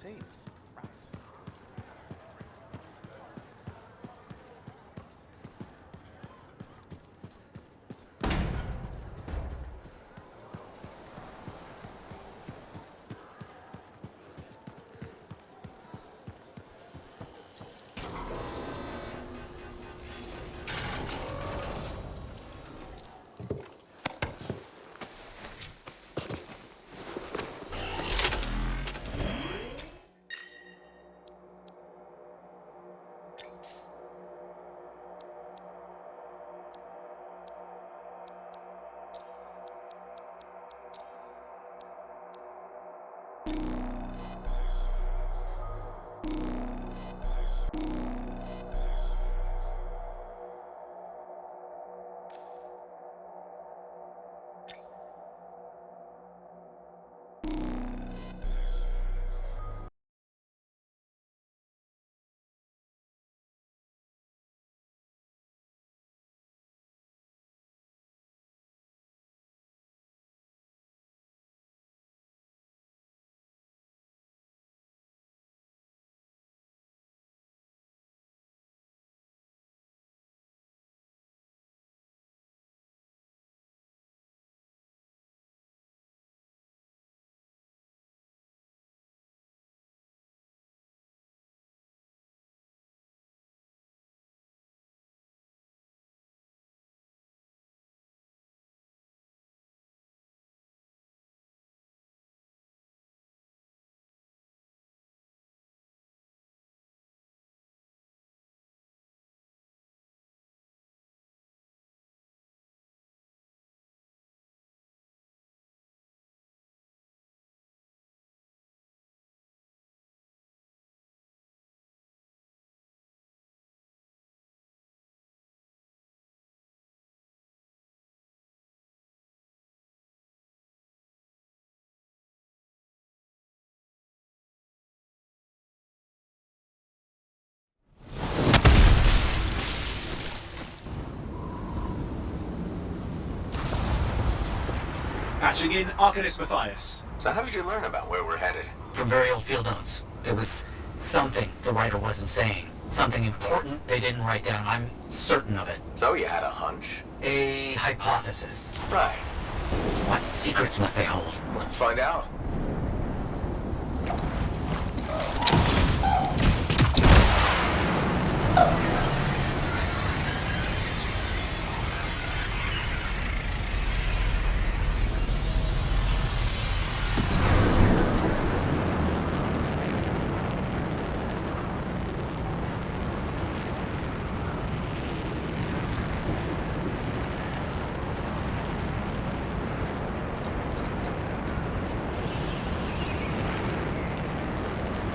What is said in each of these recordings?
team. Right. Patching in Arcanist Matthias. So how did you learn about where we're headed? From very old field notes. There was something the writer wasn't saying. Something important they didn't write down. I'm certain of it. So you had a hunch? A hypothesis. Right. What secrets must they hold? Let's find out.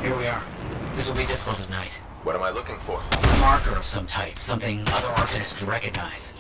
Here we are. This will be difficult at night. What am I looking for? A marker of some type. Something other Arcanists could recognize.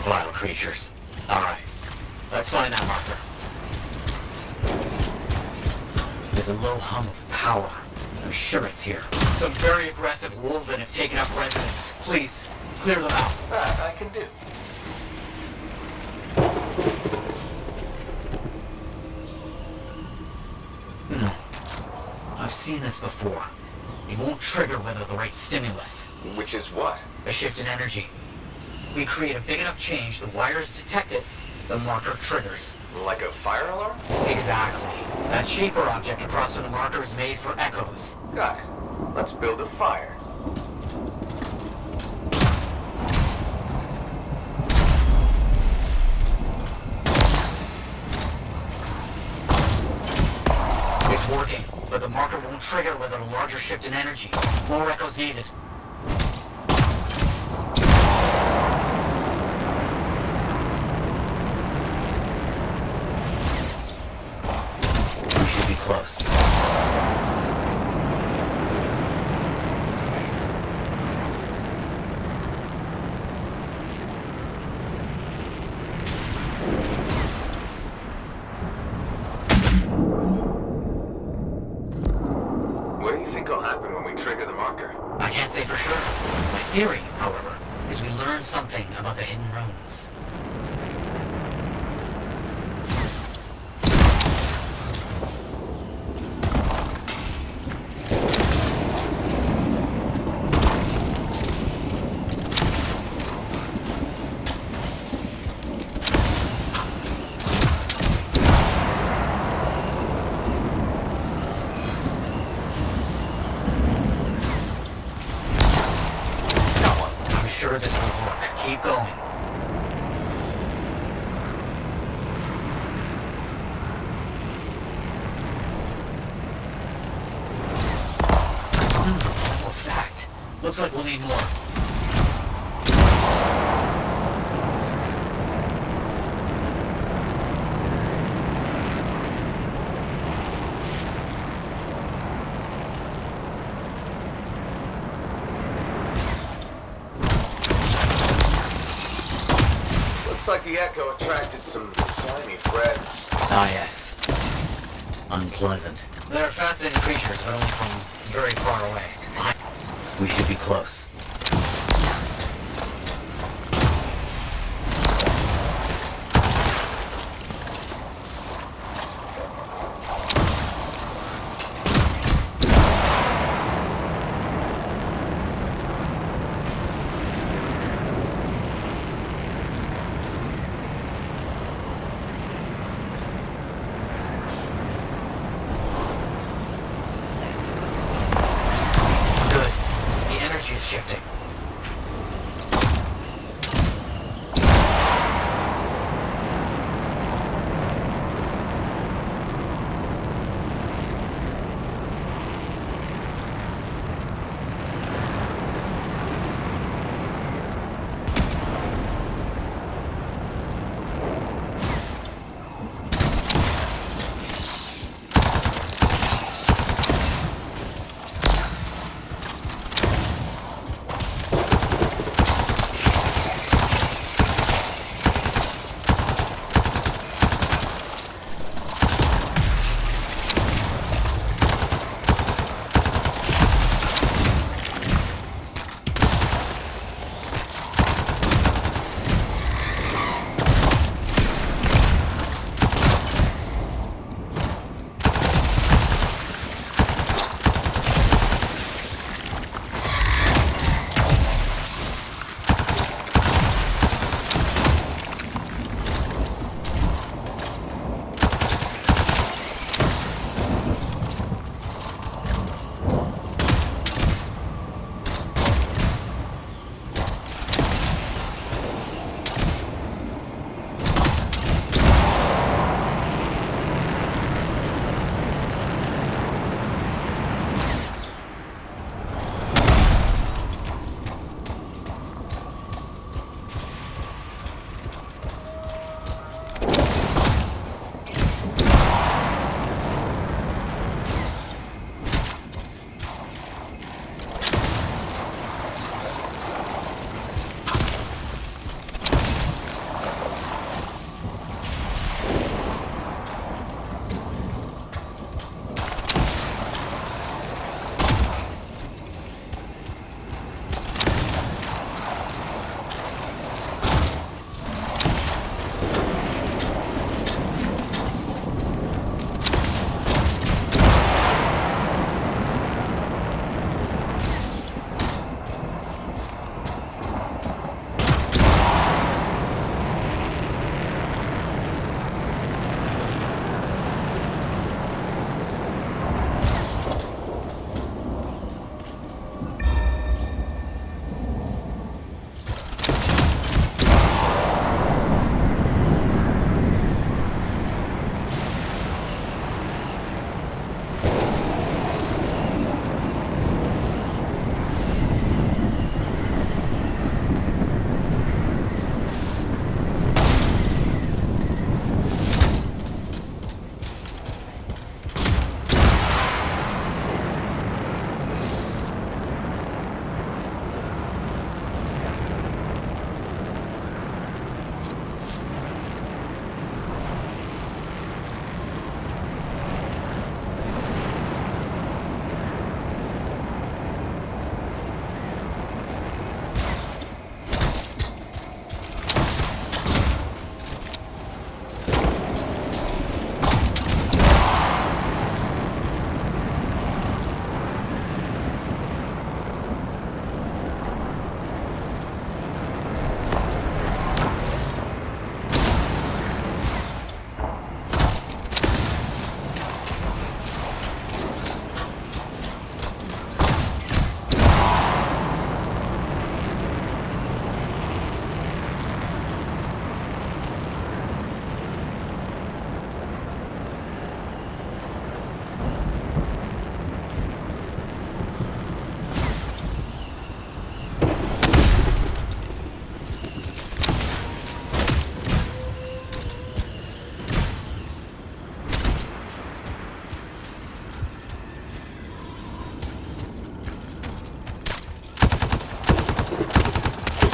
Vile creatures. Alright. Let's find that marker. There's a low hum of power. I'm sure it's here. Some very aggressive wolven have taken up residence. Please, clear them out. That I can do. I've seen this before. It won't trigger whether the right stimulus. Which is what? A shift in energy. We create a big enough change, the wires detect it, the marker triggers. Like a fire alarm? Exactly. That shaper object across from the marker is made for echoes. Got it. Let's build a fire. It's working, but the marker won't trigger without a larger shift in energy. More echoes needed. We should be close. What do you think will happen when we trigger the marker? I can't say for sure. My theory, however, is we learn something about the hidden runes. I'm sure this will work. Keep going. Well, fact. Looks like we'll need more. Looks like the echo attracted some slimy threads. Ah, yes. Unpleasant. They're fascinating creatures, but only from very far away. We should be close. Good. The energy is shifting.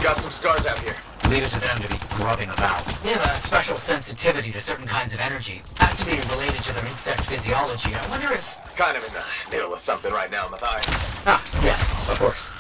Got some scars out here. Leave it to them to be grubbing about. They have a special sensitivity to certain kinds of energy. Has to be related to their insect physiology. I wonder if... Kind of in the middle of something right now, Matthias. Ah, yes, of course.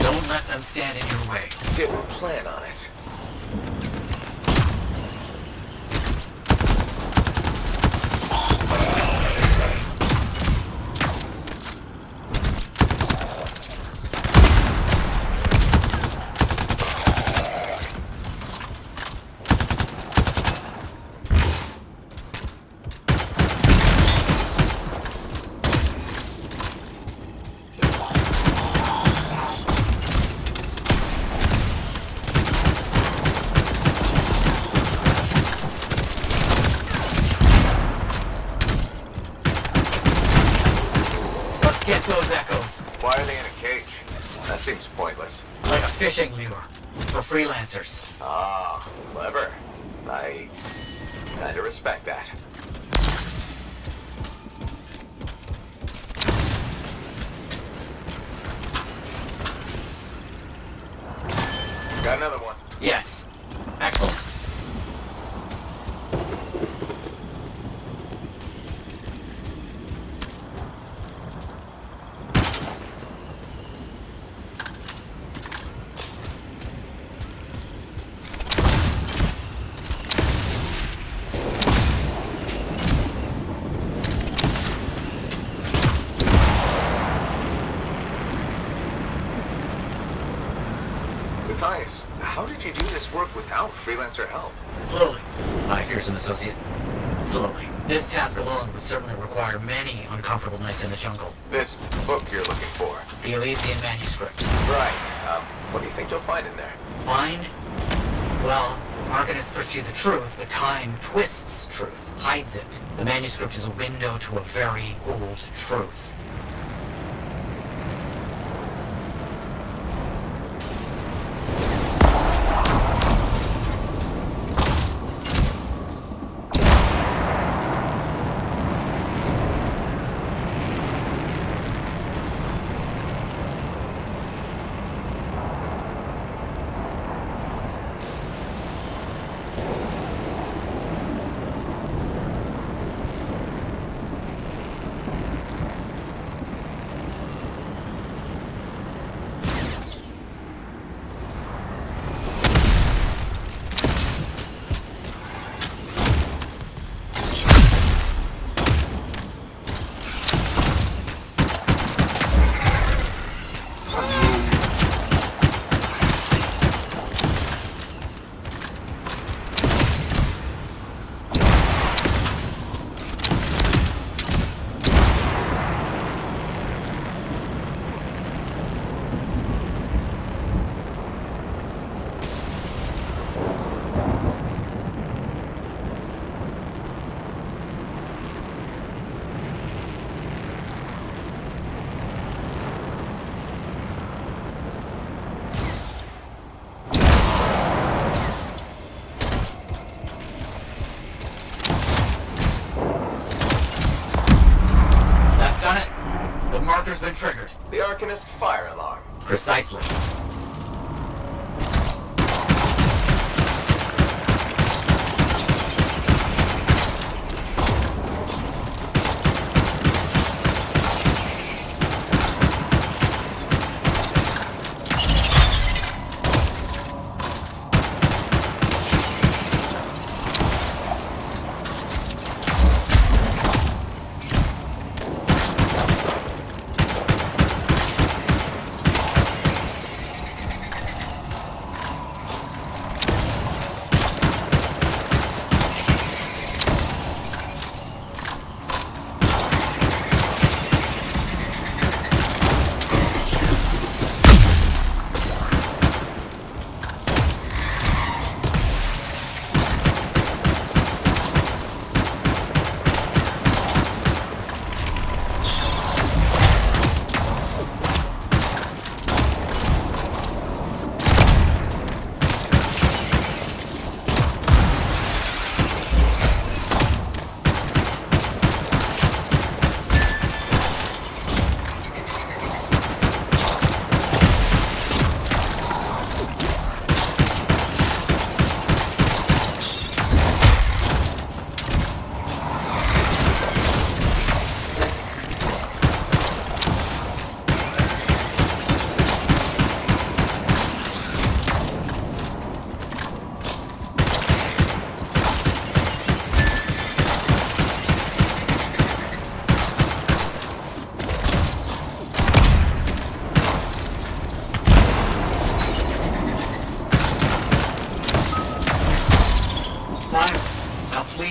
Don't let them stand in your way. Didn't plan on it. Get those echoes. Why are they in a cage? That seems pointless. Like a fishing lure. For freelancers. Ah, clever. I kinda respect that. Got another one. Yes. Excellent. Matthias, how did you do this work without freelancer help? Slowly. My fearsome associate. Slowly. This task alone would certainly require many uncomfortable nights in the jungle. This book you're looking for. The Elysian manuscript. Right. What do you think you'll find in there? Find? Well, Arcanists pursue the truth, but time twists truth, hides it. The manuscript is a window to a very old truth. Marker's been triggered. The Arcanist fire alarm. Precisely.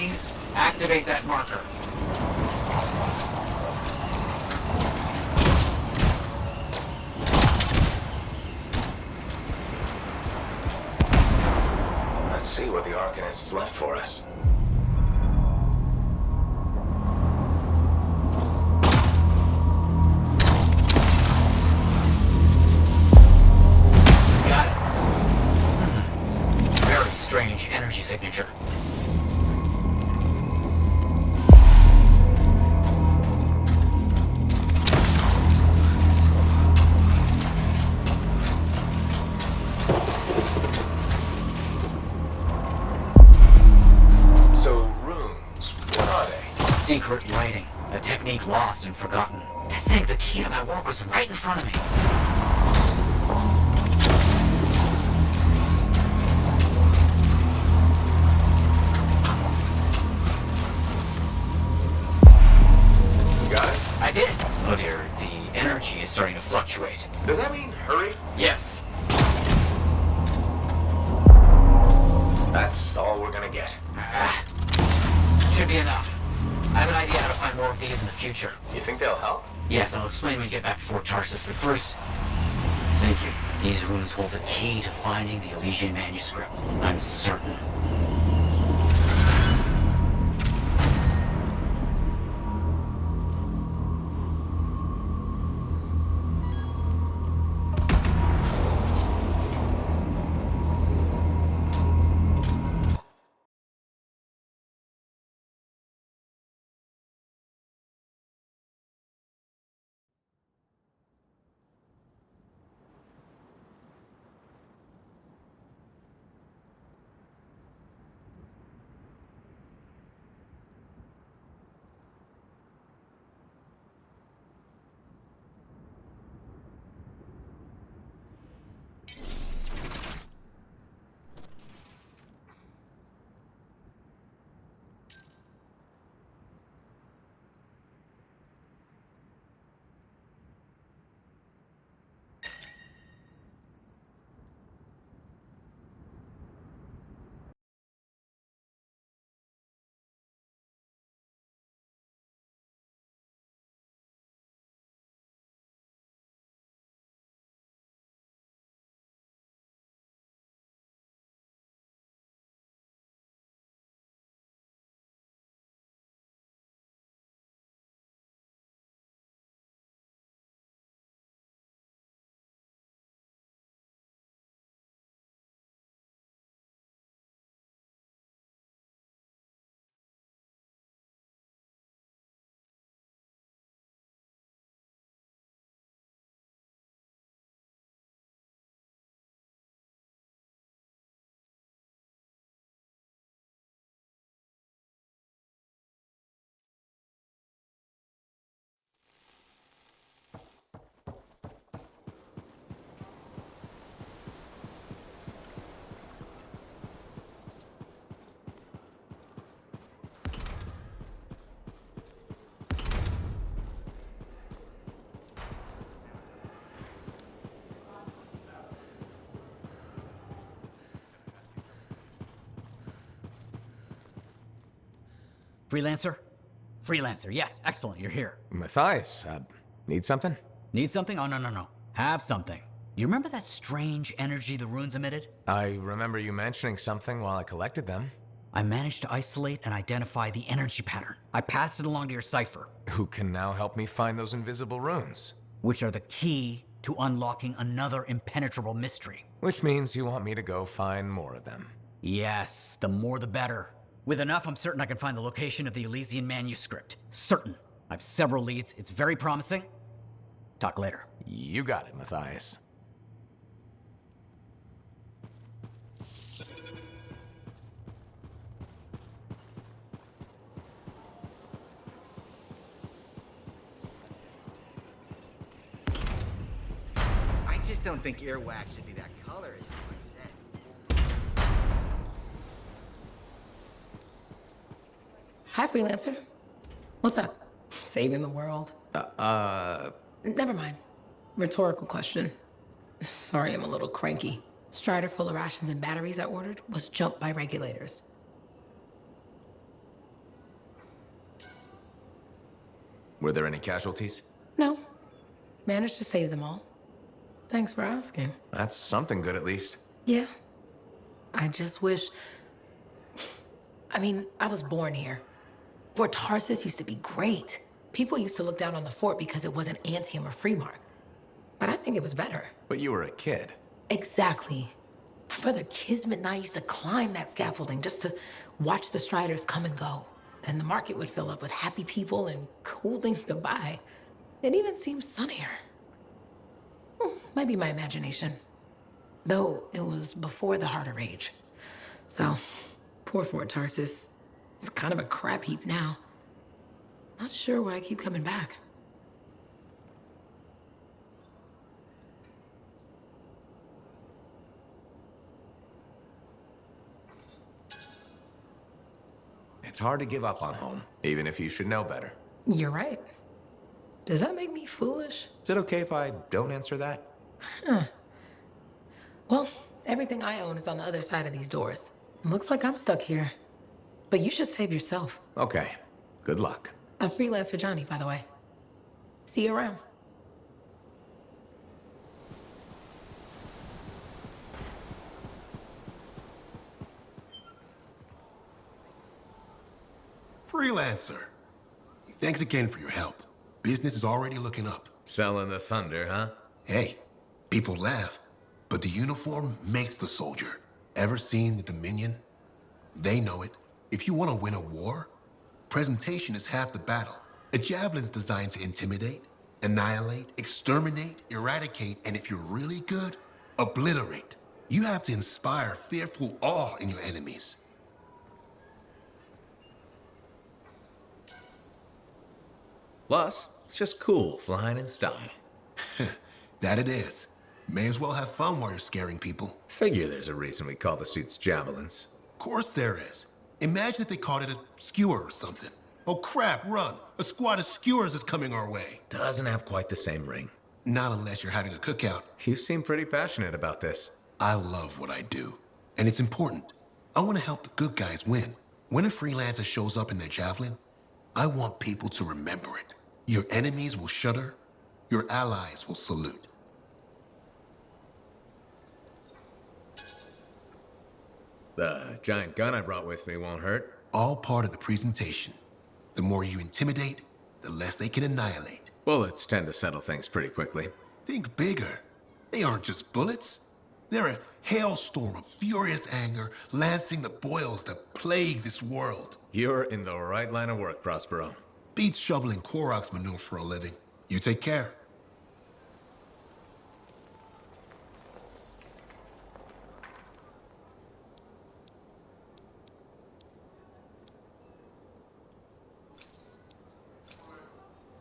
please activate that marker. Let's see what the Arcanist has left for us. Got it. Very strange energy signature. So, runes, what are they? Secret writing. A technique lost and forgotten. To think the key to my work was right in front of me. You got it? I did. Oh dear, the energy is starting to fluctuate. Does that mean hurry? Yes. That's all we're gonna get. Should be enough. I have an idea how to find more of these in the future. You think they'll help? Yes, I'll explain when we get back to Fort Tarsus, but first... Thank you. These runes hold the key to finding the Elysian manuscript. I'm certain. Freelancer? Freelancer, yes, excellent, you're here. Matthias, need something? Need something? Oh, no. Have something. You remember that strange energy the runes emitted? I remember you mentioning something while I collected them. I managed to isolate and identify the energy pattern. I passed it along to your cipher, Who can now help me find those invisible runes? which are the key to unlocking another impenetrable mystery. Which means you want me to go find more of them. Yes, the more the better. With enough, I'm certain I can find the location of the Elysian manuscript. Certain. I have several leads. It's very promising. Talk later. You got it, Matthias. I just don't think earwax should be that color, as you said. Hi, freelancer. What's up? Saving the world? Never mind. Rhetorical question. Sorry, I'm a little cranky. Strider full of rations and batteries I ordered was jumped by regulators. Were there any casualties? No. Managed to save them all. Thanks for asking. That's something good at least. Yeah. I just wish... I mean, I was born here. Fort Tarsis used to be great. People used to look down on the fort because it wasn't Anthem or Freemark. But I think it was better. But you were a kid. Exactly. My brother Kismet and I used to climb that scaffolding just to watch the Striders come and go. Then the market would fill up with happy people and cool things to buy. It even seemed sunnier. Might be my imagination. Though it was before the Harder Age. So, poor Fort Tarsis. It's kind of a crap heap now. Not sure why I keep coming back. It's hard to give up on home, even if you should know better. You're right. Does that make me foolish? Is it okay if I don't answer that? Well, everything I own is on the other side of these doors. Looks like I'm stuck here. But you should save yourself. Okay. Good luck. I'm freelancer Johnny, by the way. See you around. Freelancer. Thanks again for your help. Business is already looking up. Selling the thunder, huh? Hey, people laugh, but the uniform makes the soldier. Ever seen the Dominion? They know it. If you want to win a war, presentation is half the battle. A javelin's designed to intimidate, annihilate, exterminate, eradicate, and if you're really good, obliterate. You have to inspire fearful awe in your enemies. Plus, it's just cool flying in style. That it is. May as well have fun while you're scaring people. Figure there's a reason we call the suits javelins. Of course there is. Imagine if they called it a skewer or something. Oh crap, run! A squad of skewers is coming our way. Doesn't have quite the same ring. Not unless you're having a cookout. You seem pretty passionate about this. I love what I do, and it's important. I want to help the good guys win. When a freelancer shows up in their javelin, I want people to remember it. Your enemies will shudder, your allies will salute. The giant gun I brought with me won't hurt. All part of the presentation. The more you intimidate, the less they can annihilate. Bullets tend to settle things pretty quickly. Think bigger. They aren't just bullets. They're a hailstorm of furious anger lancing the boils that plague this world. You're in the right line of work, Prospero. Beats shoveling Koroks manure for a living. You take care.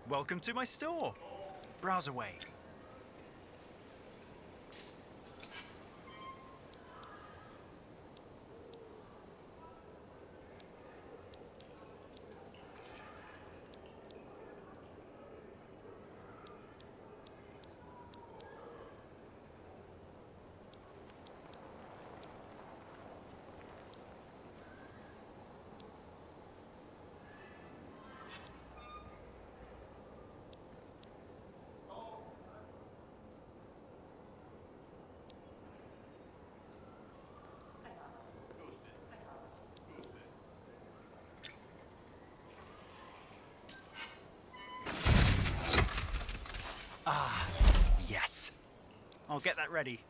Welcome to my store. Browse away. Yes. I'll get that ready.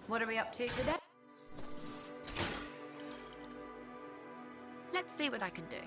What are we up to today? Let's see what I can do.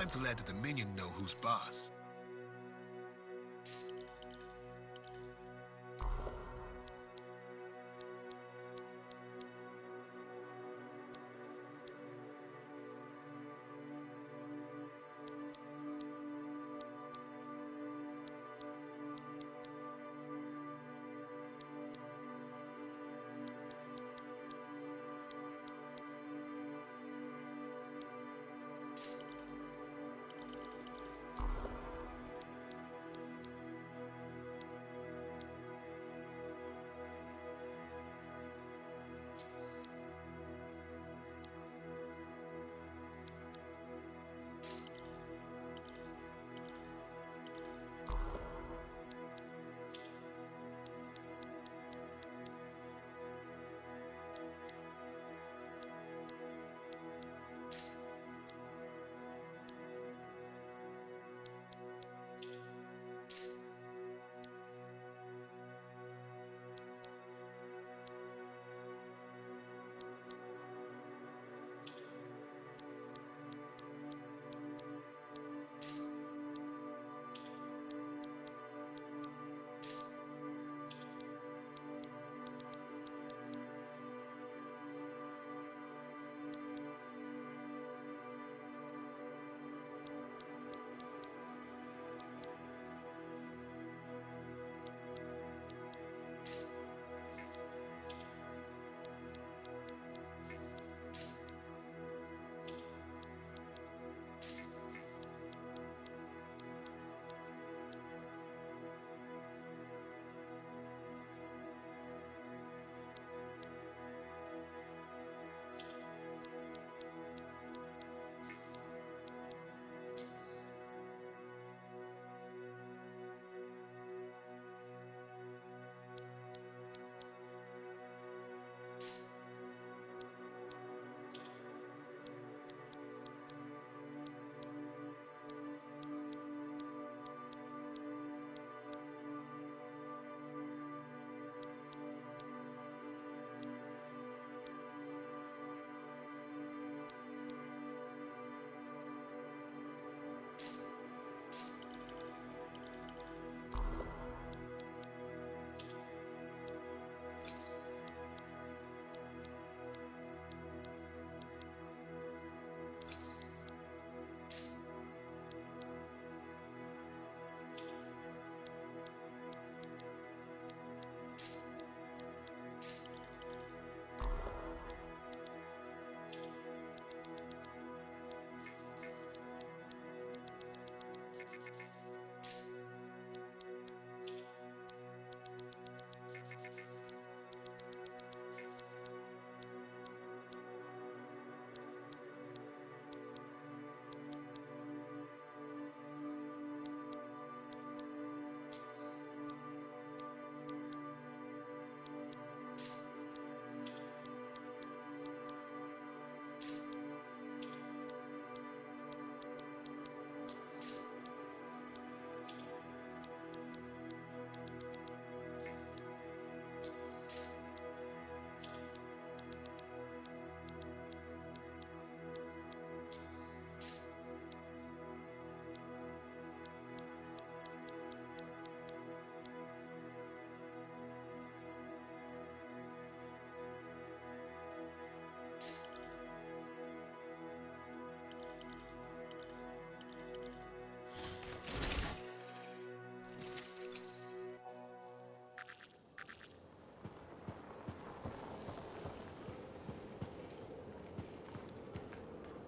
time to let the Dominion know who's boss.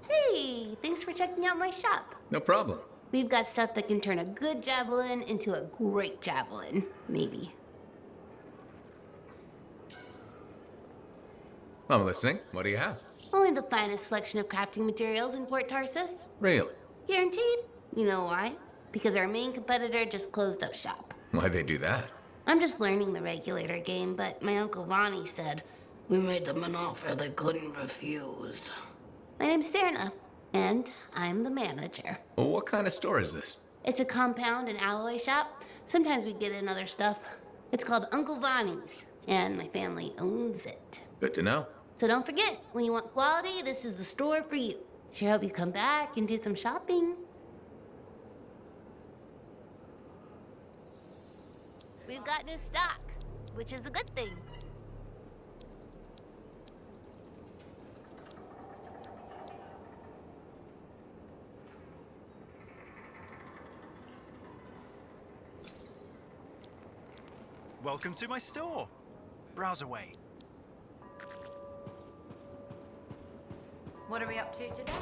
Hey, thanks for checking out my shop. No problem. We've got stuff that can turn a good javelin into a great javelin, maybe. I'm listening. What do you have? Only the finest selection of crafting materials in Fort Tarsus. Really? Guaranteed. You know why? Because our main competitor just closed up shop. Why'd they do that? I'm just learning the regulator game, but my Uncle Ronnie said, We made them an offer they couldn't refuse. my name's Serna, and I'm the manager. Well, what kind of store is this? It's a compound and alloy shop. Sometimes we get in other stuff. It's called Uncle Ronnie's, and my family owns it. Good to know. So don't forget, when you want quality, this is the store for you. Sure hope you come back and do some shopping. We've got new stock, which is a good thing. Welcome to my store. Browse away. What are we up to today?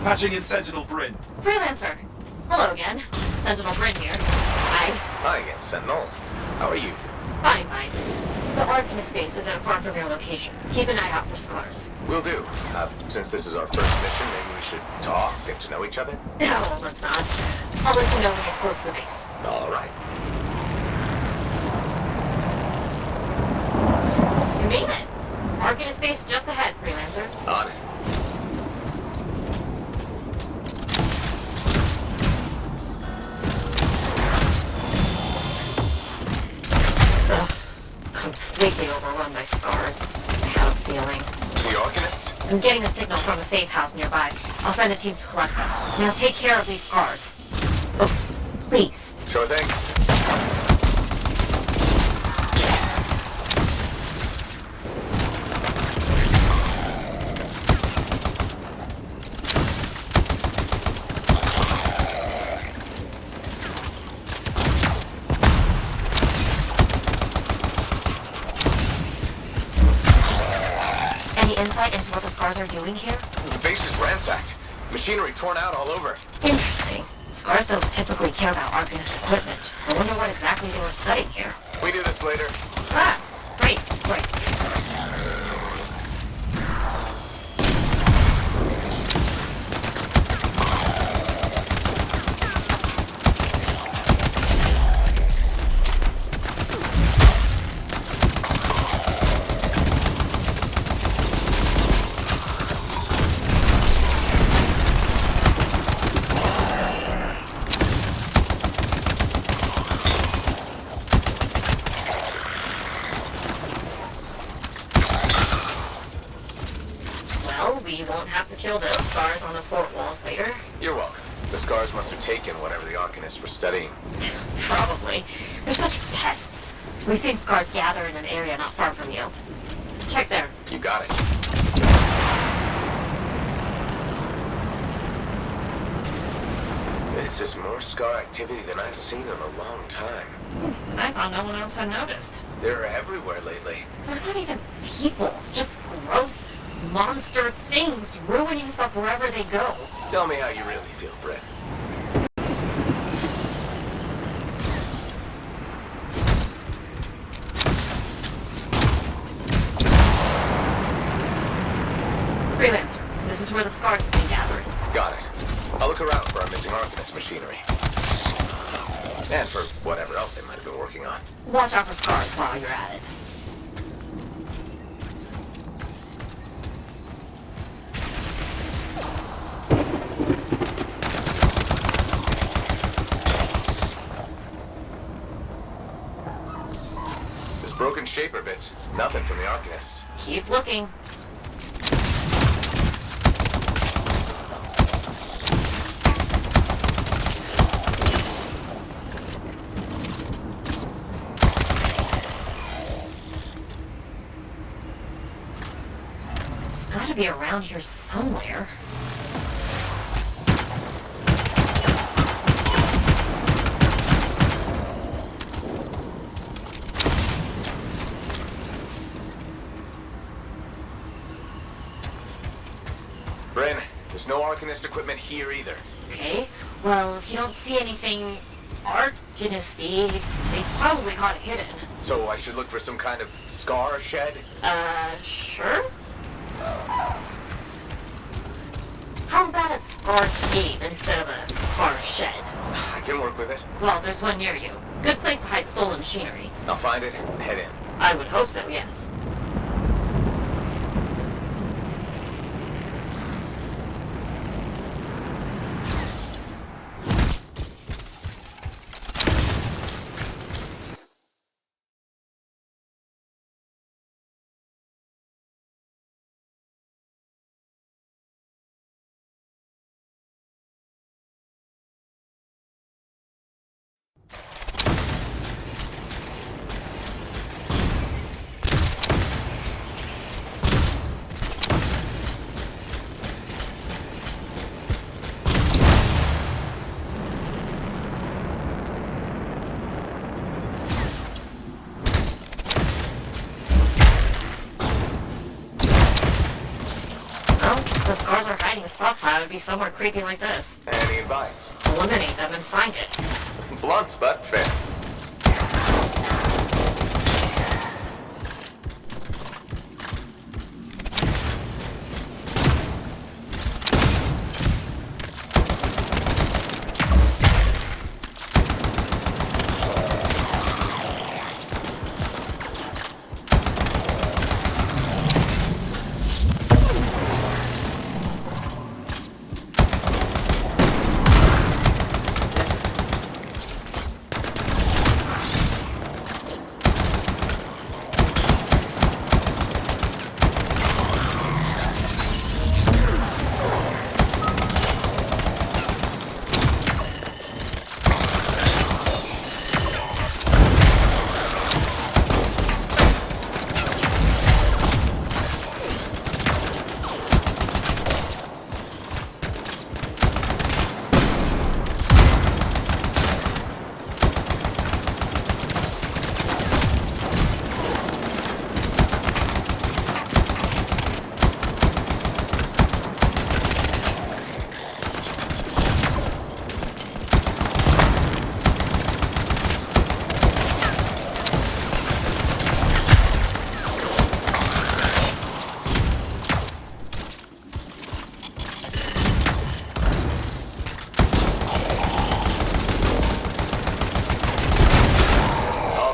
Patching in Sentinel Bryn. Freelancer. Hello again. Sentinel Bryn here. Hi. Hi again, Sentinel. How are you? Fine, fine. The Arcanist space isn't far from your location. Keep an eye out for scars. Will do. Since this is our first mission, maybe we should talk, get to know each other? No, let's not. I'll let you know when you're close to the base. All right. You mean it. Arcanist space just ahead, Freelancer. On it. Completely overrun by scars. I have a feeling. The Arcanist? I'm getting a signal from a safe house nearby. I'll send a team to collect them. Now take care of these scars. Oh, please. Sure thing. Insight into what the scars are doing here? The base is ransacked. Machinery torn out all over. Interesting. Scars don't typically care about Arcanist equipment. I wonder what exactly they were studying here. We do this later. Ah, great, great. We won't have to kill those scars on the fort walls later. You're welcome. The scars must have taken whatever the Arcanists were studying. Probably. They're such pests. We've seen scars gather in an area not far from you. Check there. You got it. This is more scar activity than I've seen in a long time. I found how no one else had noticed. They're everywhere lately. They're not even people, just gross monster things ruining stuff wherever they go. Tell me how you really feel, Brett. Freelancer, this is where the scars have been gathered. Got it. I'll look around for our missing Arcanist machinery. And for whatever else they might have been working on. Watch out for scars while you're at it. There's broken shaper bits. Nothing from the Arcanists. Keep looking. It's gotta be around here somewhere. Bryn, there's no Arcanist equipment here either. Okay, well, if you don't see anything Arcanisty, they probably got it hidden. So I should look for some kind of scar shed? Sure? How about a scar cave instead of a scar shed? I can work with it. Well, there's one near you. Good place to hide stolen machinery. I'll find it and head in. I would hope so, yes. The scars are hiding stuff. That would be somewhere creepy like this. Any advice? Eliminate them and find it. Blunt, but fair.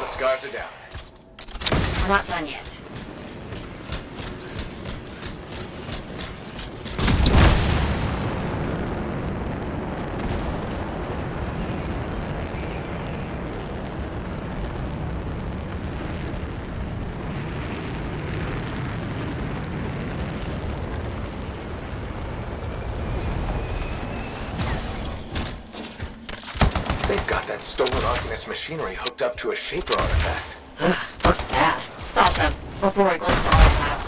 Scars are down. We're not done yet. They've got that stolen Arcanist machinery hooked up to a Shaper artifact. Ugh, looks bad. Stop them before it goes for all time.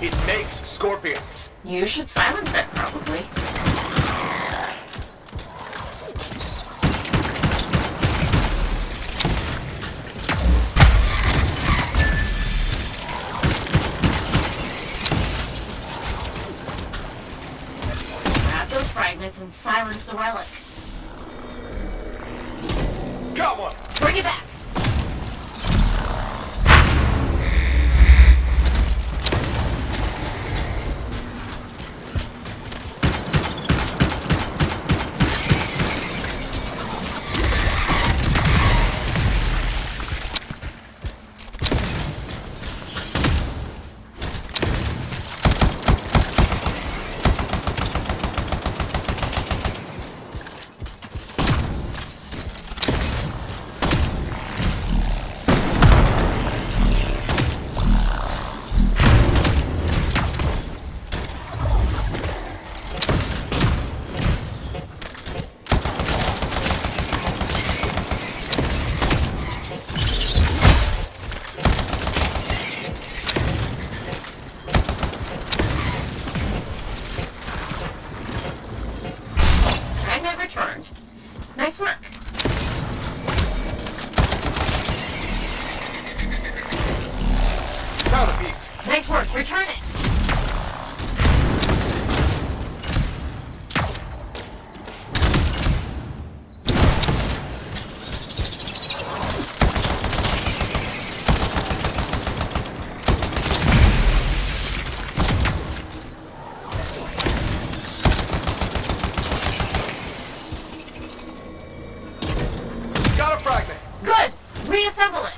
It makes scorpions. You should silence it, probably. Grab those fragments and silence the relic. Got one. Bring it back. Fragment returned. Nice work. Found a piece. Nice work. Return it. Got a fragment. Good. Reassemble it.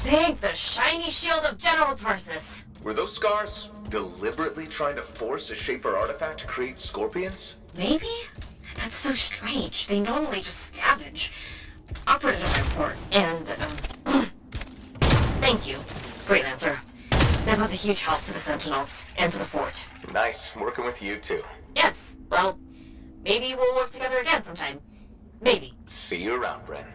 Thank the shiny shield of General Tarsus. Were those scars deliberately trying to force a Shaper artifact to create scorpions? Maybe? That's so strange. They normally just scavenge. Operative report. And, thank you, Freelancer. This was a huge help to the Sentinels and to the fort. Nice, working with you too. Yes, well, maybe we'll work together again sometime. Maybe. See you around, Bren.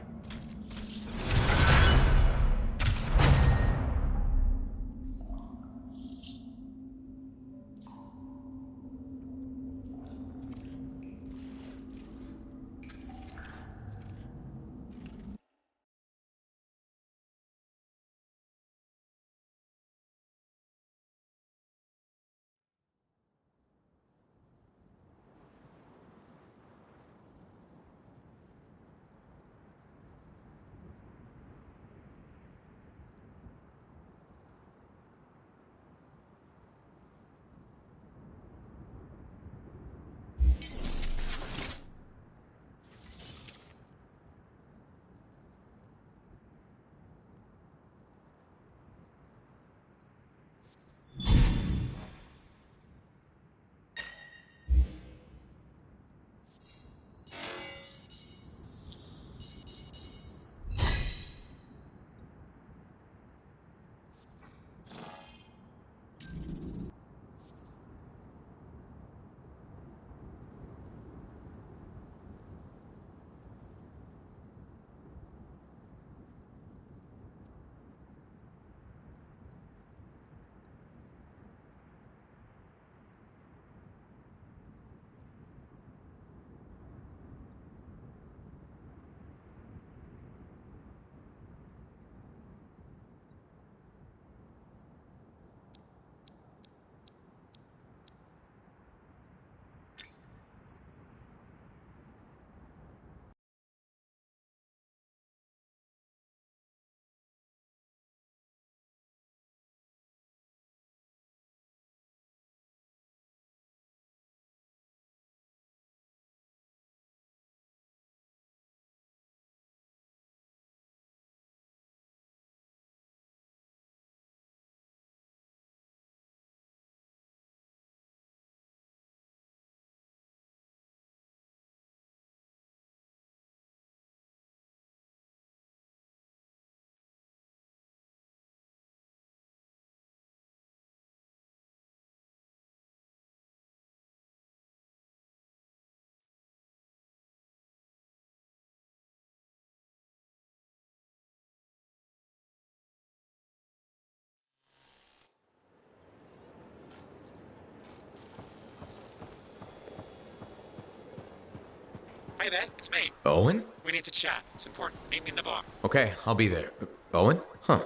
Hey there, it's me. Owen? We need to chat. It's important. Meet me in the bar. Okay, I'll be there. Owen? Huh.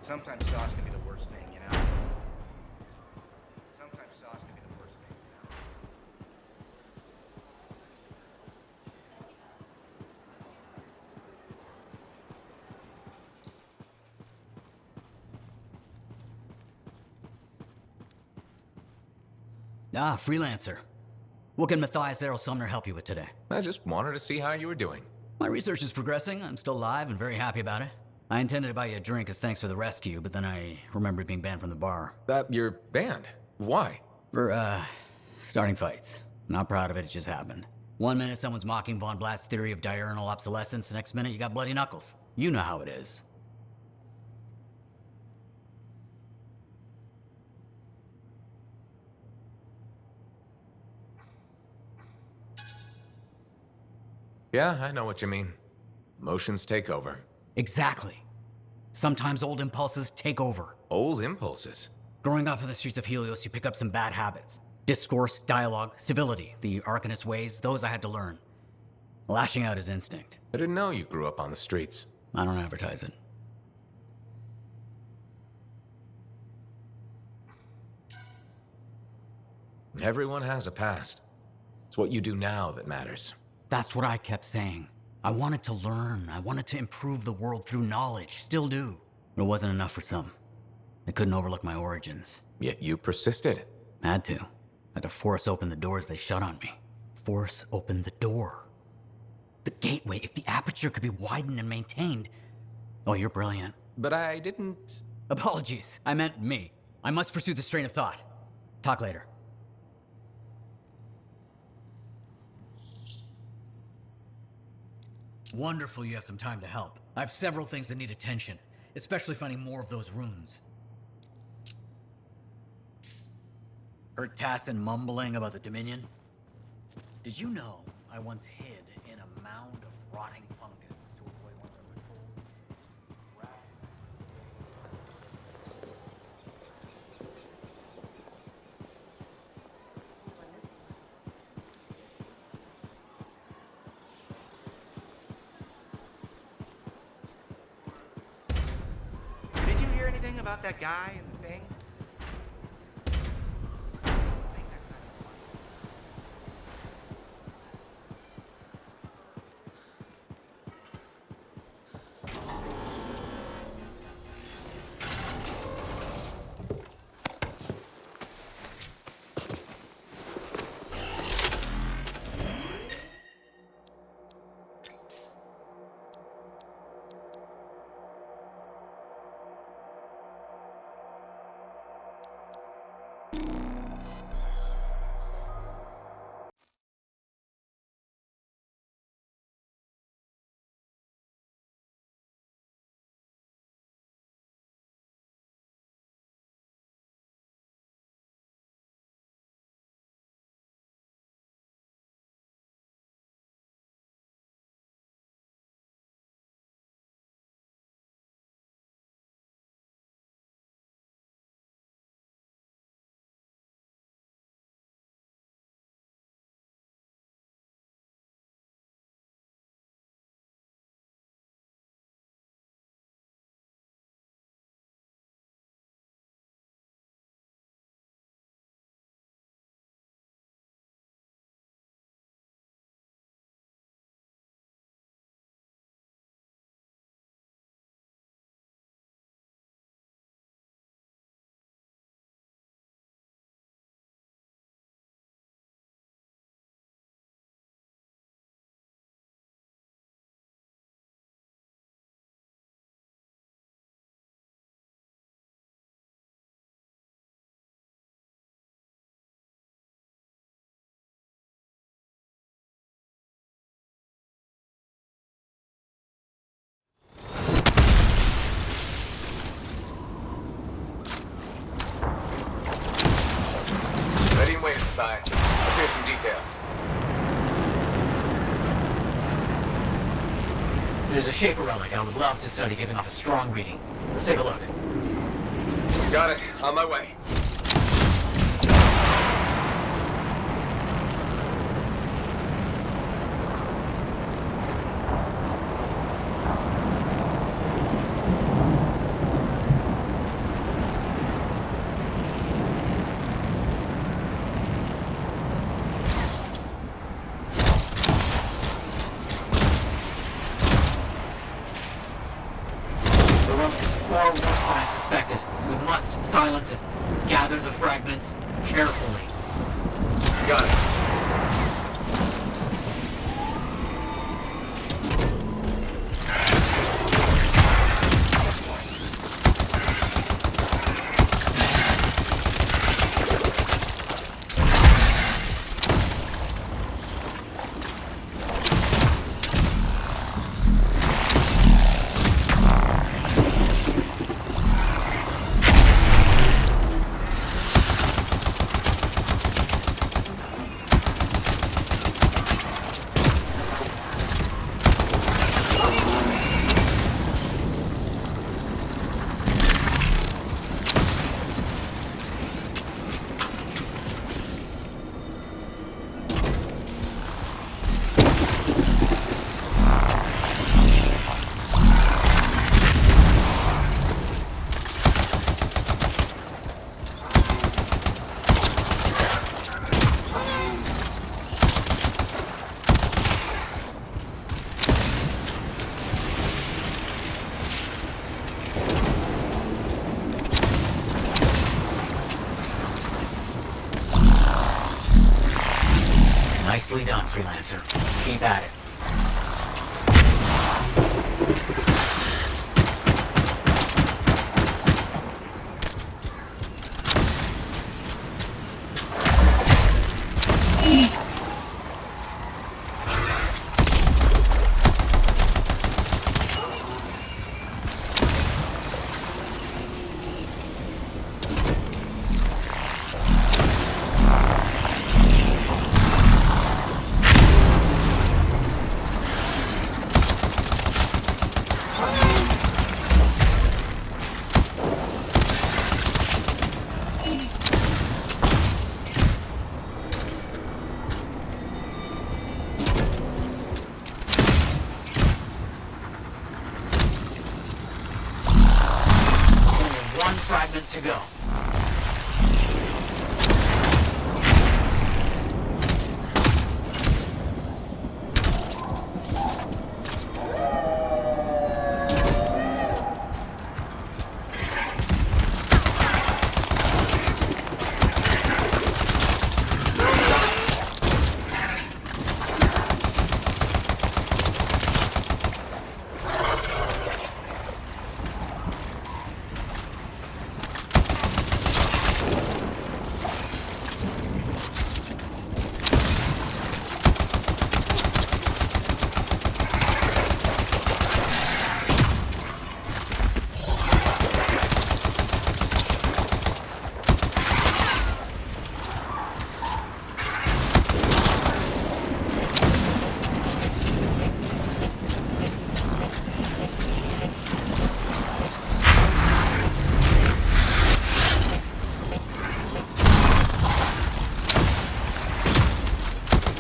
Sometimes sauce can be the worst thing, you know? Sometimes sauce can be the worst thing, you know? Ah, freelancer. What can Matthias Errol Sumner help you with today? I just wanted to see how you were doing. My research is progressing. I'm still alive and very happy about it. I intended to buy you a drink as thanks for the rescue, but then I remembered being banned from the bar. You're banned. Why? For, starting fights. Not proud of it, it just happened. 1 minute someone's mocking Von Blatt's theory of diurnal obsolescence, next minute you got bloody knuckles. You know how it is. Yeah, I know what you mean. Emotions take over. Exactly. Sometimes old impulses take over. Old impulses? Growing up in the streets of Helios, you pick up some bad habits. Discourse, dialogue, civility, the Arcanist ways, those I had to learn. Lashing out is instinct. I didn't know you grew up on the streets. I don't advertise it. Everyone has a past. It's what you do now that matters. That's what I kept saying. I wanted to learn. I wanted to improve the world through knowledge. Still do. But it wasn't enough for some. I couldn't overlook my origins. Yet you persisted. Had to. Had to force open the doors they shut on me. Force open the door. The gateway, if the aperture could be widened and maintained. Oh, you're brilliant. But I didn't... Apologies. I meant me. I must pursue this train of thought. Talk later. Wonderful you have some time to help. I have several things that need attention, especially finding more of those runes. Heard Tassin mumbling about the Dominion? Did you know I once hid in a mound of rotting fungus to avoid one of their patrols? Did you hear anything about that guy and the thing? There's a shaper relic I would love to study giving off a strong reading. Let's take a look. Got it. On my way. The relic is far worse than I suspected. We must silence it. Gather the fragments carefully. Got it. Nicely done, Freelancer. Keep at it. One fragment to go.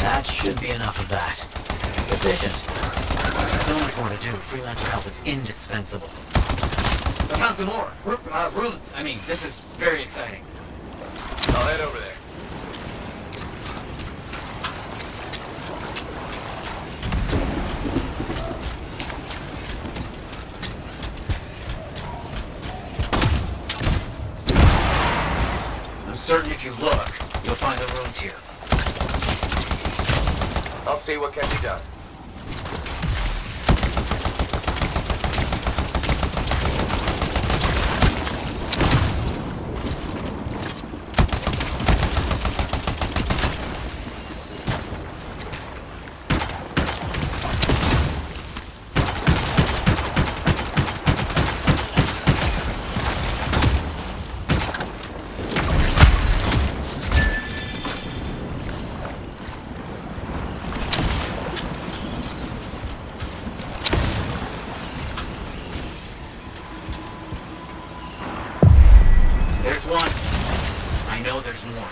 That should be enough of that. Efficient. So much more to do. Freelancer help is indispensable. I found some more. Runes. I mean, this is very exciting. I'll head over there. I'm certain if you look, you'll find the runes here. I'll see what can be done. more.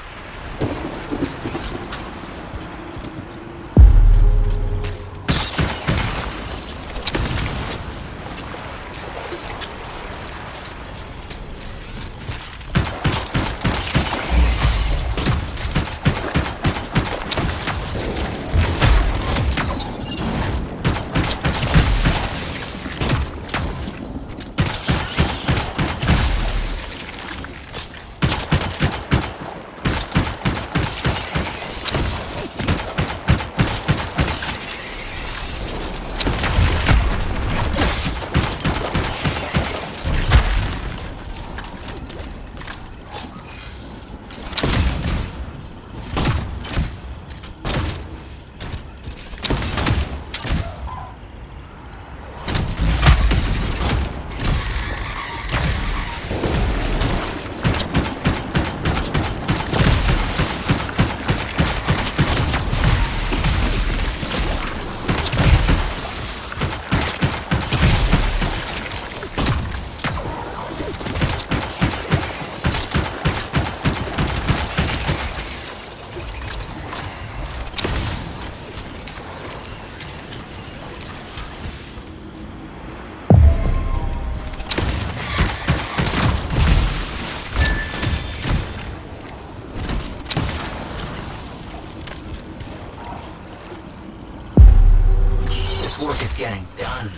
This work is getting done.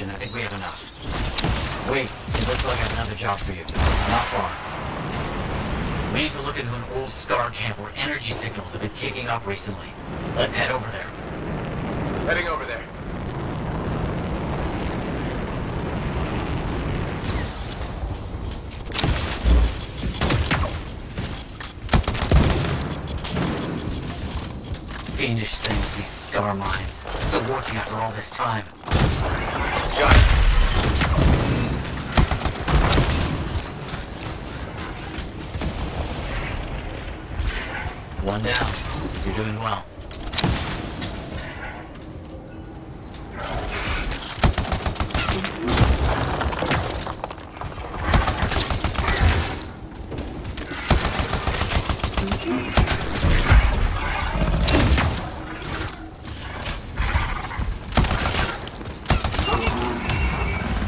I think we have enough. Wait, it looks like I have another job for you. Not far. We need to look into an old scar camp where energy signals have been kicking up recently. Let's head over there. Heading over there. Fiendish things, these scar mines. Still working after all this time. Got it. One down. You're doing well.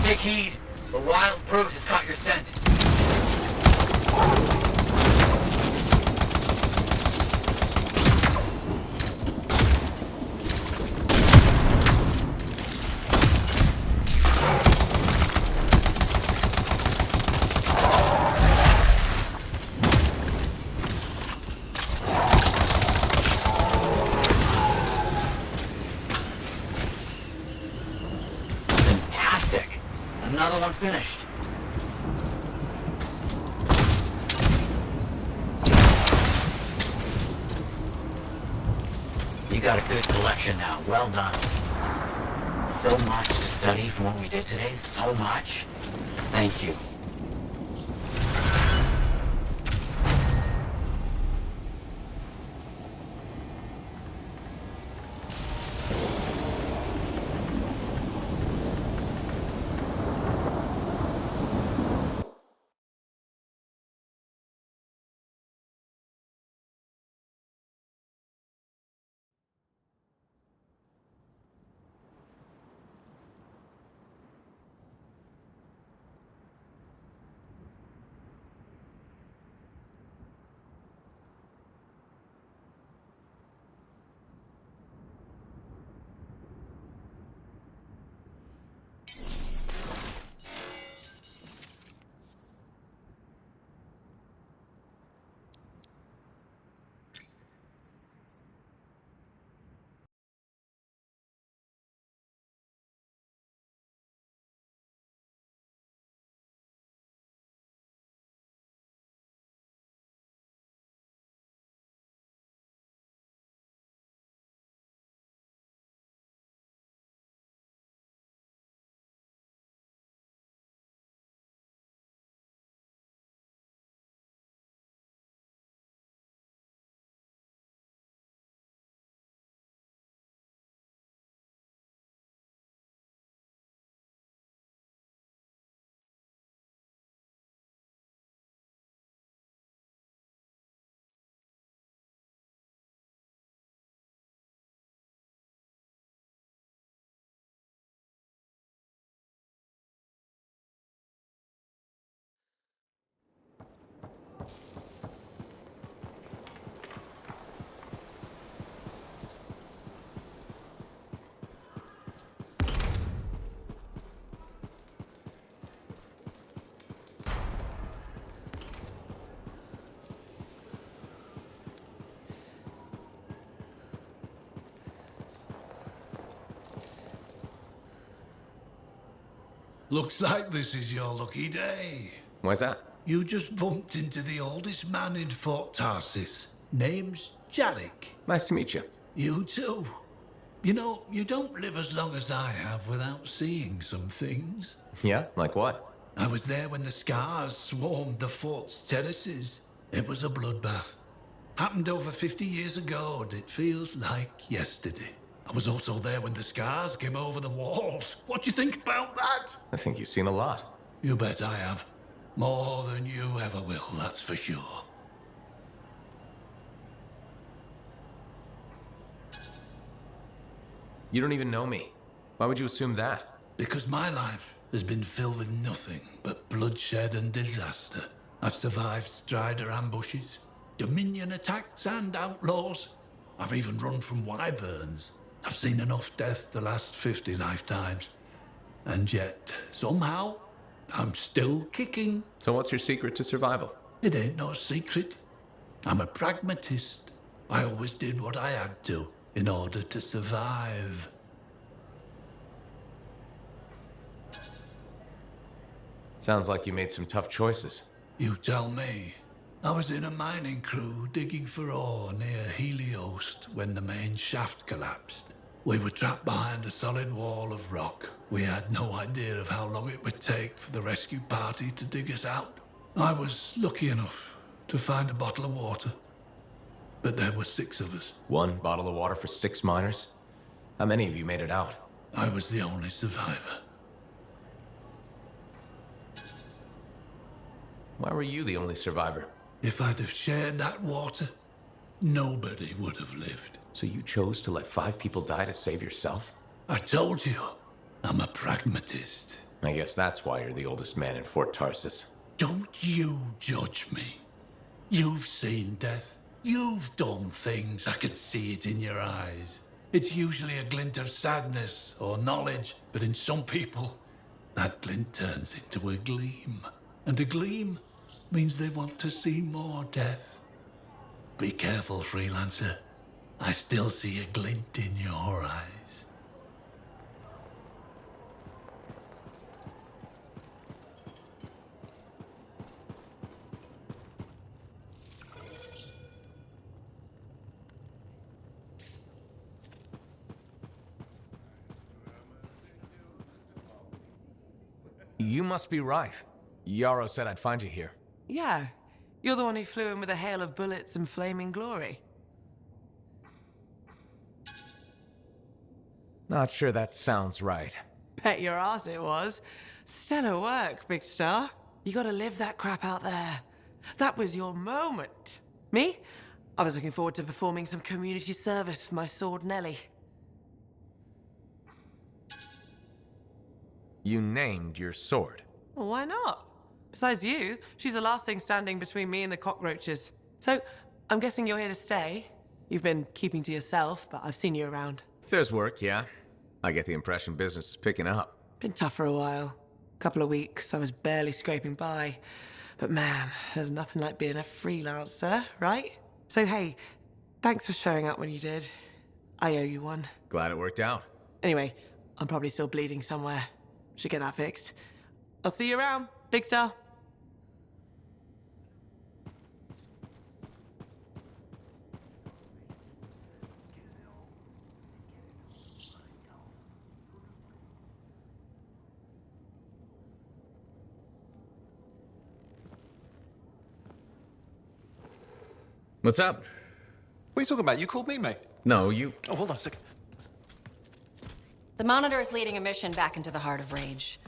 Take heed. The wild brute has caught your scent. Fantastic. Another one finished. You got a good collection now. Well done. So much to study from what we did today. So much. Thank you. looks like this is your lucky day. Why's that? You just bumped into the oldest man in Fort Tarsis. Name's Jarek. Nice to meet you. You too. You know, you don't live as long as I have without seeing some things. Yeah? Like what? I was there when the scars swarmed the fort's terraces. It was a bloodbath. Happened over 50 years ago, and it feels like yesterday. I was also there when the scars came over the walls. What do you think about that? I think you've seen a lot. You bet I have. More than you ever will, that's for sure. You don't even know me. Why would you assume that? Because my life has been filled with nothing but bloodshed and disaster. I've survived Strider ambushes, Dominion attacks and outlaws. I've even run from wyverns. I've seen enough death the last 50 lifetimes. And yet, somehow, I'm still kicking. So what's your secret to survival? It ain't no secret. I'm a pragmatist. I always did what I had to in order to survive. Sounds like you made some tough choices. You tell me. I was in a mining crew digging for ore near Heliost when the main shaft collapsed. We were trapped behind a solid wall of rock. We had no idea of how long it would take for the rescue party to dig us out. I was lucky enough to find a bottle of water. But there were 6 of us. 1 bottle of water for 6 miners? How many of you made it out? I was the only survivor. Why were you the only survivor? If I'd have shared that water, nobody would have lived. So you chose to let 5 people die to save yourself? I told you, I'm a pragmatist. I guess that's why you're the oldest man in Fort Tarsis. Don't you judge me. You've seen death. You've done things. I can see it in your eyes. It's usually a glint of sadness or knowledge, but in some people, that glint turns into a gleam. And a gleam means they want to see more death. Be careful, freelancer. I still see a glint in your eyes. You must be Rythe. Yarrow said I'd find you here. Yeah. You're the one who flew in with a hail of bullets and flaming glory. Not sure that sounds right. Bet your ass it was. Stellar work, Big Star. You gotta live that crap out there. That was your moment. Me? I was looking forward to performing some community service with my sword Nellie. You named your sword. Well, why not? Besides you, she's the last thing standing between me and the cockroaches. So, I'm guessing you're here to stay. You've been keeping to yourself, but I've seen you around. If there's work, yeah. I get the impression business is picking up. Been tough for a while. Couple of weeks, I was barely scraping by. But man, there's nothing like being a freelancer, right? So hey, thanks for showing up when you did. I owe you one. Glad it worked out. Anyway, I'm probably still bleeding somewhere. Should get that fixed. I'll see you around, Big Star. What's up? What are you talking about? You called me, mate. No, you... Oh, hold on a second. The Monitor is leading a mission back into the heart of Rage.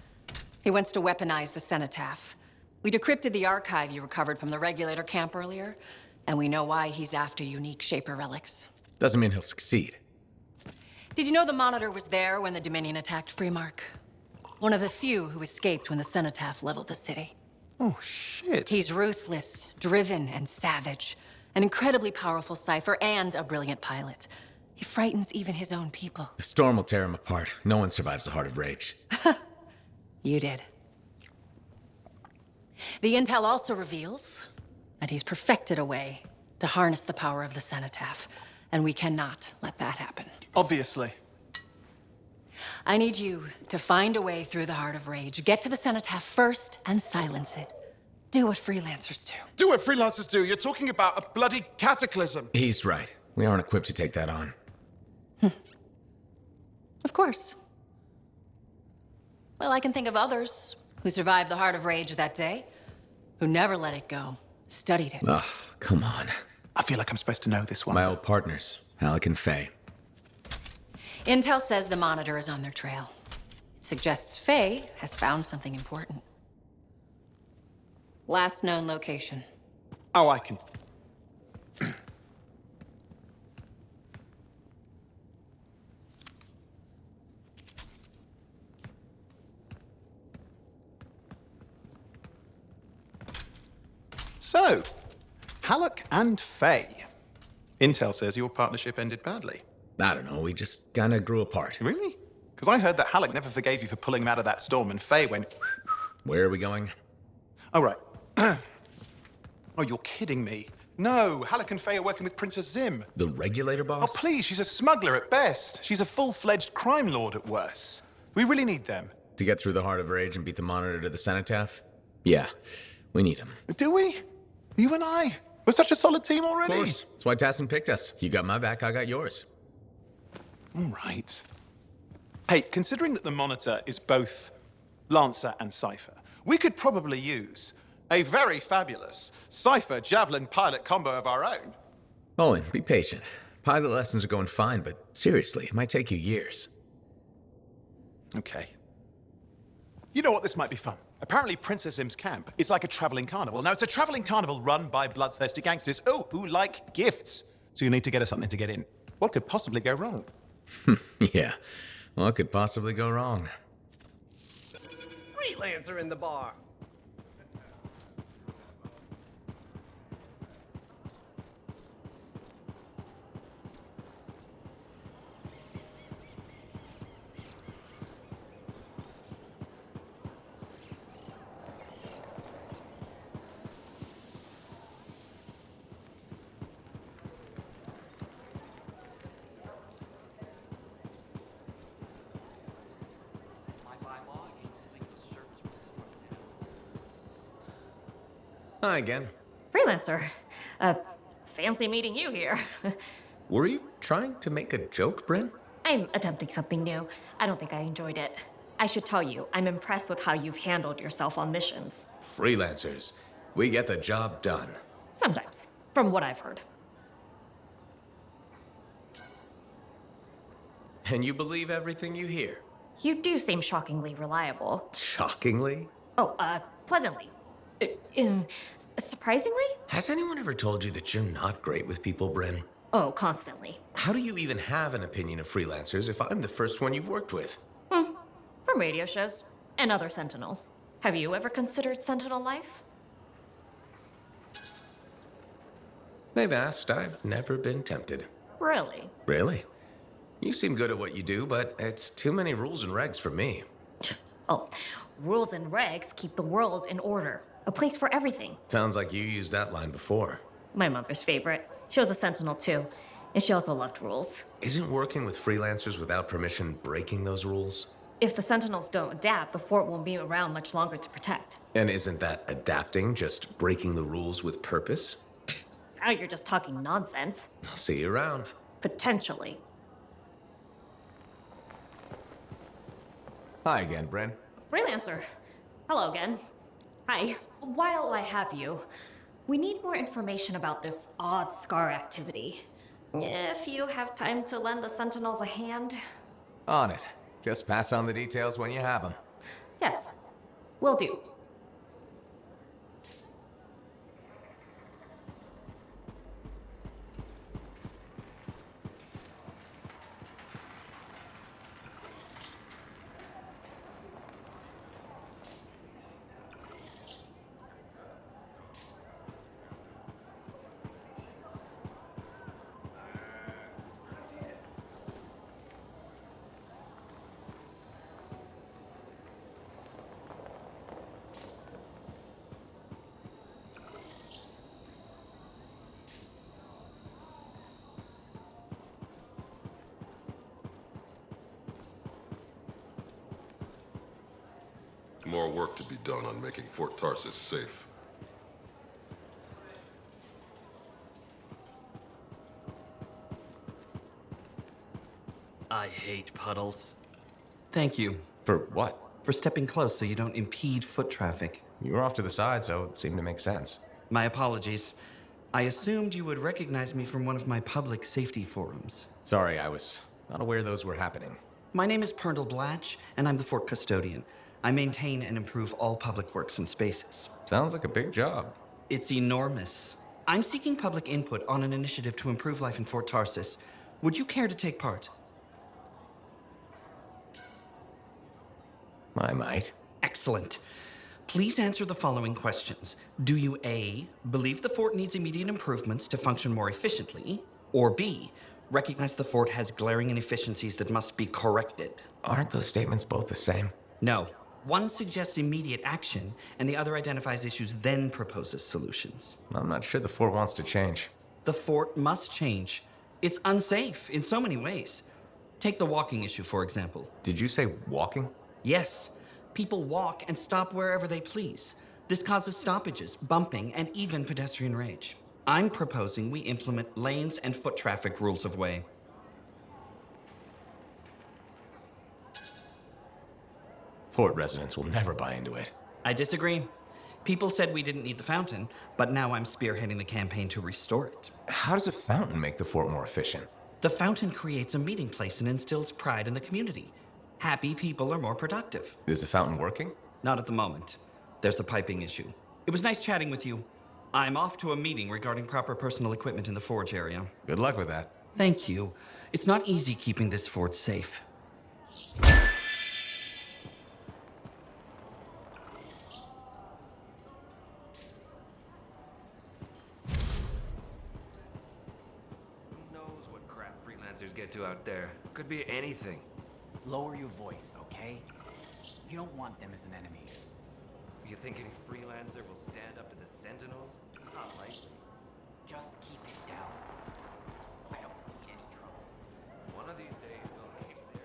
He wants to weaponize the Cenotaph. We decrypted the archive you recovered from the Regulator camp earlier, and we know why he's after unique Shaper relics. Doesn't mean he'll succeed. Did you know the Monitor was there when the Dominion attacked Freemark? One of the few who escaped when the Cenotaph leveled the city. Oh, shit. He's ruthless, driven, and savage. An incredibly powerful cipher and a brilliant pilot. He frightens even his own people. The storm will tear him apart. No one survives the heart of Rage. You did. The intel also reveals that he's perfected a way to harness the power of the Cenotaph, and we cannot let that happen. Obviously. I need you to find a way through the Heart of Rage. Get to the cenotaph first and silence it. Do what freelancers do. Do what freelancers do? You're talking about a bloody cataclysm. He's right. We aren't equipped to take that on. Of course. Well, I can think of others who survived the Heart of Rage that day, who never let it go, studied it. Ugh, come on. I feel like I'm supposed to know this one. My old partners, Alec and Faye. Intel says the Monitor is on their trail. It suggests Faye has found something important. Last known location. Oh, I can... So, Halleck and Faye. Intel says your partnership ended badly. I don't know, we just kinda grew apart. Really? Because I heard that Halleck never forgave you for pulling him out of that storm, and Faye went... Where are we going? Oh, right. Oh, you're kidding me. No, Halleck and Faye are working with Princess Zim. The regulator Oh, boss? please, she's a smuggler at best. She's a full-fledged crime lord at worst. We really need them. To get through the Heart of Rage and beat the Monitor to the cenotaph? Yeah, we need him. Do we? You and I? We're such a solid team already. Of course. That's why Tassin picked us. You got my back, I got yours. All right. Hey, considering that the Monitor is both Lancer and Cypher, we could probably use a very fabulous Cypher Javelin pilot combo of our own. Owen, be patient. Pilot lessons are going fine, but seriously, it might take you years. Okay. You know what? This might be fun. Apparently, Princess Zim's camp is like a traveling carnival. Now, it's a traveling carnival run by bloodthirsty gangsters, who like gifts. So you need to get us something to get in. What could possibly go wrong? Yeah, what could possibly go wrong? Freelancer in the bar. Hi again. Freelancer. Fancy meeting you here. Were you trying to make a joke, Bryn? I'm attempting something new. I don't think I enjoyed it. I should tell you, I'm impressed with how you've handled yourself on missions. Freelancers. We get the job done. Sometimes, from what I've heard. And you believe everything you hear? You do seem shockingly reliable. Shockingly? Oh, pleasantly. Surprisingly? Has anyone ever told you that you're not great with people, Bryn? Oh, constantly. How do you even have an opinion of freelancers if I'm the first one you've worked with? From radio shows and other Sentinels. Have you ever considered Sentinel life? They've asked. I've never been tempted. Really? Really? You seem good at what you do, but it's too many rules and regs for me. Oh, rules and regs keep the world in order. A place for everything. Sounds like you used that line before. My mother's favorite. She was a Sentinel too, and she also loved rules. Isn't working with freelancers without permission breaking those rules? If the Sentinels don't adapt, the fort won't be around much longer to protect. And isn't that adapting, just breaking the rules with purpose? Now you're just talking nonsense. I'll see you around. Potentially. Hi again, Bryn. Freelancer. Hello again. Hi. While I have you, we need more information about this odd scar activity. If you have time to lend the Sentinels a hand. On it. Just pass on the details when you have them. Yes, will do. More work to be done on making Fort Tarsis safe. I hate puddles. Thank you. For what? For stepping close so you don't impede foot traffic. You were off to the side, so it seemed to make sense. My apologies. I assumed you would recognize me from one of my public safety forums. Sorry, I was not aware those were happening. My name is Pernell Blatch, and I'm the fort custodian. I maintain and improve all public works and spaces. Sounds like a big job. It's enormous. I'm seeking public input on an initiative to improve life in Fort Tarsis. Would you care to take part? I might. Excellent. Please answer the following questions. Do you A, believe the fort needs immediate improvements to function more efficiently? Or B, recognize the fort has glaring inefficiencies that must be corrected? Aren't those statements both the same? No. One suggests immediate action, and the other identifies issues, then proposes solutions. I'm not sure the fort wants to change. The fort must change. It's unsafe in so many ways. Take the walking issue, for example. Did you say walking? Yes. People walk and stop wherever they please. This causes stoppages, bumping, and even pedestrian rage. I'm proposing we implement lanes and foot traffic rules of way. Fort residents will never buy into it. I disagree. People said we didn't need the fountain, but now I'm spearheading the campaign to restore it. How does a fountain make the fort more efficient? The fountain creates a meeting place and instills pride in the community. Happy people are more productive. Is the fountain working? Not at the moment. There's a piping issue. It was nice chatting with you. I'm off to a meeting regarding proper personal equipment in the forge area. Good luck with that. Thank you. It's not easy keeping this fort safe. Get to out there. Could be anything. Lower your voice, okay? You don't want them as an enemy. You think any freelancer will stand up to the Sentinels? Not likely. Just keep it down. I don't need any trouble. One of these days we'll keep their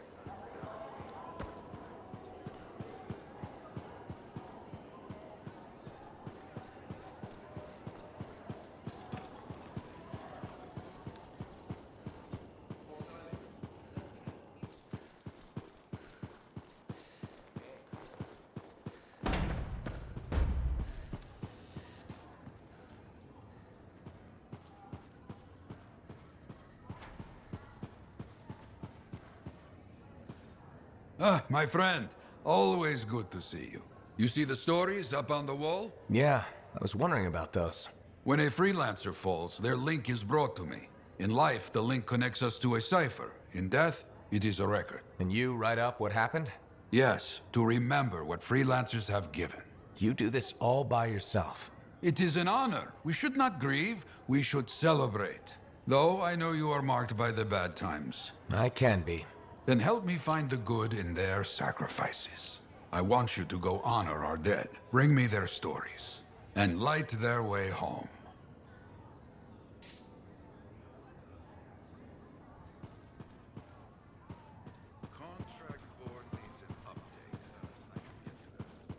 Ah, my friend. Always good to see you. You see the stories up on the wall? Yeah, I was wondering about those. When a freelancer falls, their link is brought to me. In life, the link connects us to a cipher. In death, it is a record. And you write up what happened? Yes, to remember what freelancers have given. You do this all by yourself. It is an honor. We should not grieve, we should celebrate. Though I know you are marked by the bad times. I can be. Then help me find the good in their sacrifices. I want you to go honor our dead. Bring me their stories. And light their way home. Contract board needs an update. I can get to that.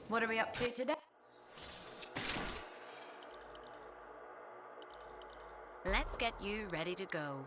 What are we up to today? Let's get you ready to go.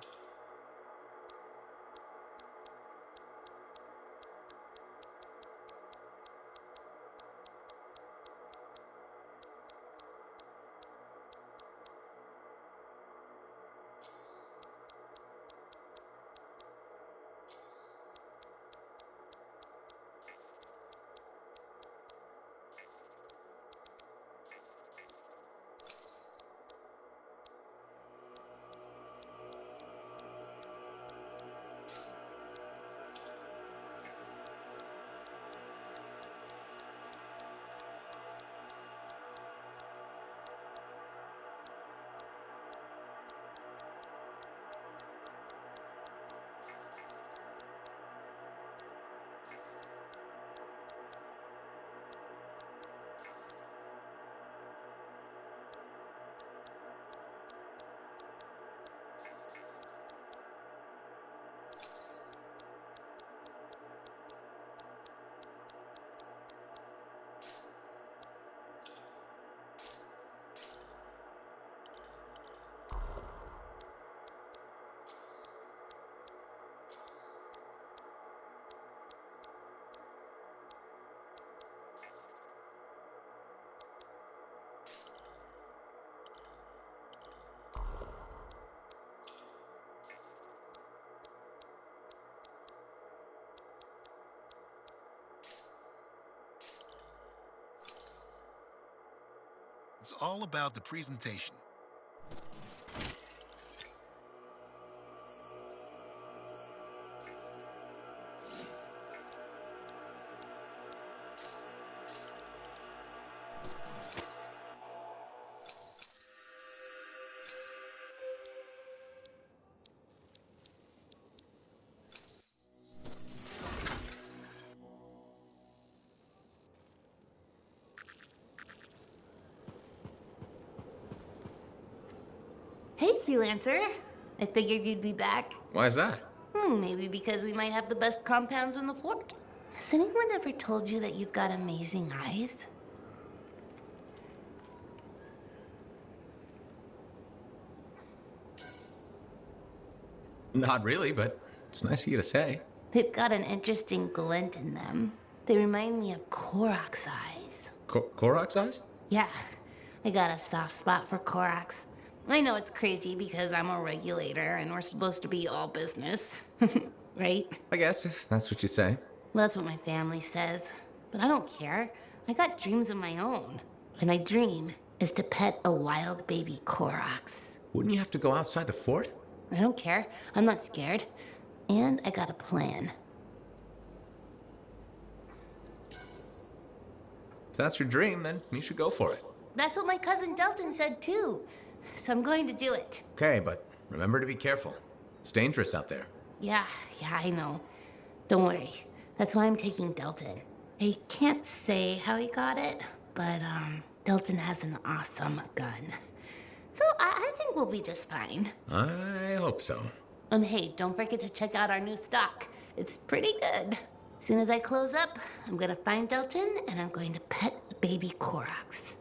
It's all about the presentation. Hey, freelancer. I figured you'd be back. Why is that? Maybe because we might have the best compounds in the fort. Has anyone ever told you that you've got amazing eyes? Not really, but it's nice of you to say. They've got an interesting glint in them. They remind me of Korok's eyes. Korok's eyes? Yeah, I got a soft spot for Korok's. I know it's crazy because I'm a regulator and we're supposed to be all business, right? I guess, if that's what you say. Well, that's what my family says. But I don't care. I got dreams of my own. And my dream is to pet a wild baby Korok's. Wouldn't you have to go outside the fort? I don't care. I'm not scared. And I got a plan. If that's your dream, then you should go for it. That's what my cousin Delton said too. So I'm going to do it. Okay, but remember to be careful. It's dangerous out there. Yeah, I know. Don't worry. That's why I'm taking Delton. I can't say how he got it, but Delton has an awesome gun. So I think we'll be just fine. I hope so. And hey, don't forget to check out our new stock. It's pretty good. As soon as I close up, I'm gonna find Delton and I'm going to pet the baby Korok's.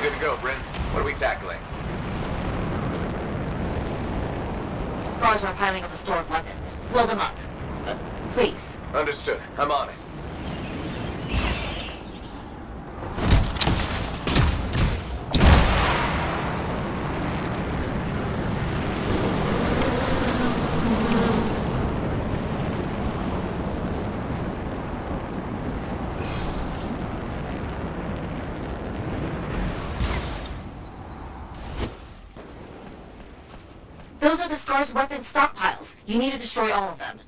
Good to go, Bryn. What are we tackling? Scars are piling up a store of weapons. Blow them up. Please. Understood. I'm on it. Those are the Scars' weapons stockpiles. You need to destroy all of them.